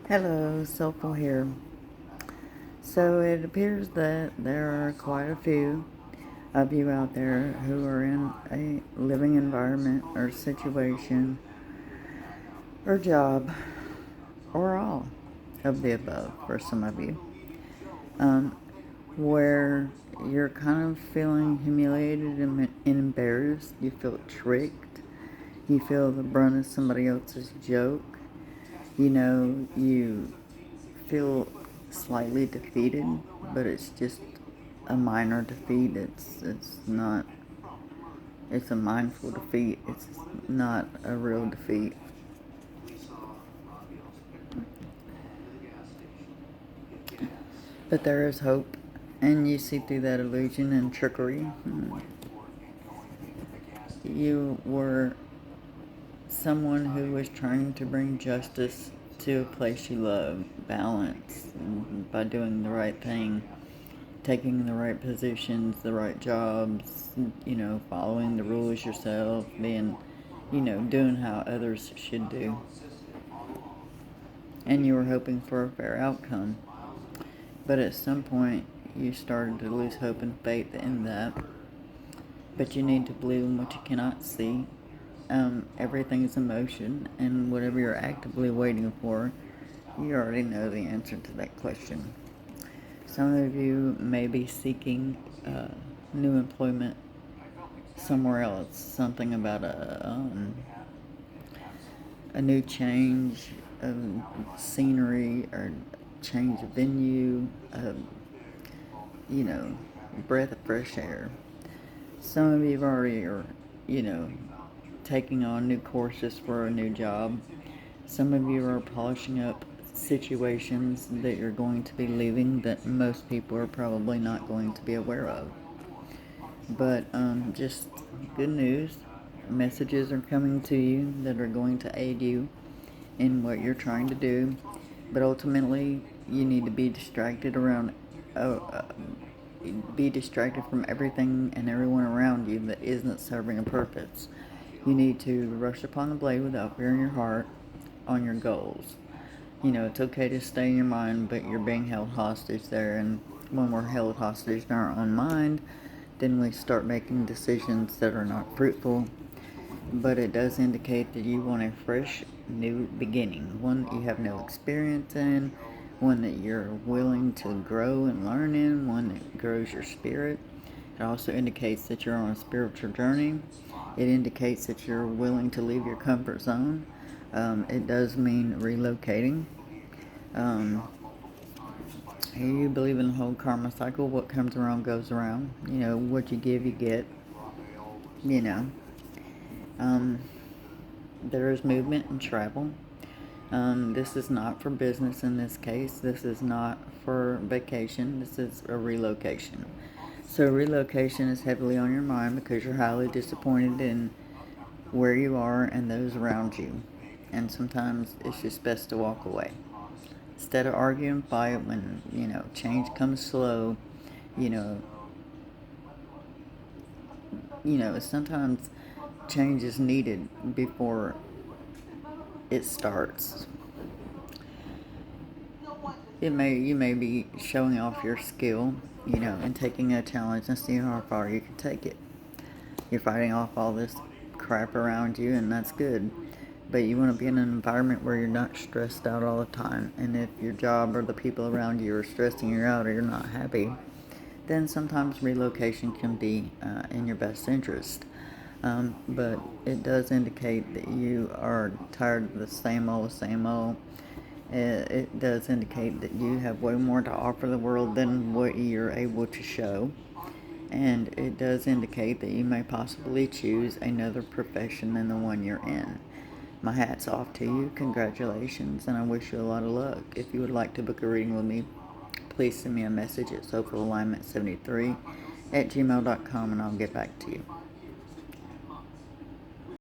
Hello, Soulful here. So it appears that there are quite a few of you out there who are in a living environment or situation or job or all of the above for some of you, um, where you're kind of feeling humiliated and embarrassed. You feel tricked. You feel the brunt of somebody else's joke. You feel slightly defeated, but it's just a minor defeat. It's not. It's a mindful defeat. It's not a real defeat. But there is hope, and you see through that illusion and trickery. You were someone who was trying to bring justice to a place you love, balance, by doing the right thing, taking the right positions, the right jobs, following the rules yourself, being, doing how others should do. And you were hoping for a fair outcome. But at some point, you started to lose hope and faith in that. But you need to believe in what you cannot see. Everything is emotion, and whatever you're actively waiting for, you already know the answer to that question. Some of you may be seeking new employment somewhere else, something about a new change of scenery or change of venue, you know, breath of fresh air. Some of you already are, you know, taking on new courses for a new job. Some of you are polishing up situations that you're going to be leaving that most people are probably not going to be aware of. But just good news. Messages are coming to you that are going to aid you in what you're trying to do. But ultimately, you need to be distracted be distracted from everything and everyone around you that isn't serving a purpose. You need to rush upon the blade without fear in your heart on your goals. It's okay to stay in your mind, but you're being held hostage there. And when we're held hostage in our own mind, then we start making decisions that are not fruitful. But it does indicate that you want a fresh, new beginning, one that you have no experience in, one that you're willing to grow and learn in, one that grows your spirit. It also indicates that you're on a spiritual journey. It indicates that you're willing to leave your comfort zone. It does mean relocating. You believe in the whole karma cycle. What comes around goes around. What you give, you get. You know. Um, there is movement and travel. This is not for business in this case. This is not for vacation. This is a relocation. So relocation is heavily on your mind because you're highly disappointed in where you are and those around you. And sometimes it's just best to walk away. Instead of argue and fight when, change comes slow, you know, sometimes change is needed before it starts. You may be showing off your skill, and taking a challenge and seeing how far you can take it. You're fighting off all this crap around you, and that's good. But you want to be in an environment where you're not stressed out all the time. And if your job or the people around you are stressing you out or you're not happy, then sometimes relocation can be in your best interest. But it does indicate that you are tired of the same old, same old. It does indicate that you have way more to offer the world than what you're able to show. And it does indicate that you may possibly choose another profession than the one you're in. My hat's off to you. Congratulations, and I wish you a lot of luck. If you would like to book a reading with me, please send me a message at soulfulalignment73 at gmail.com, and I'll get back to you.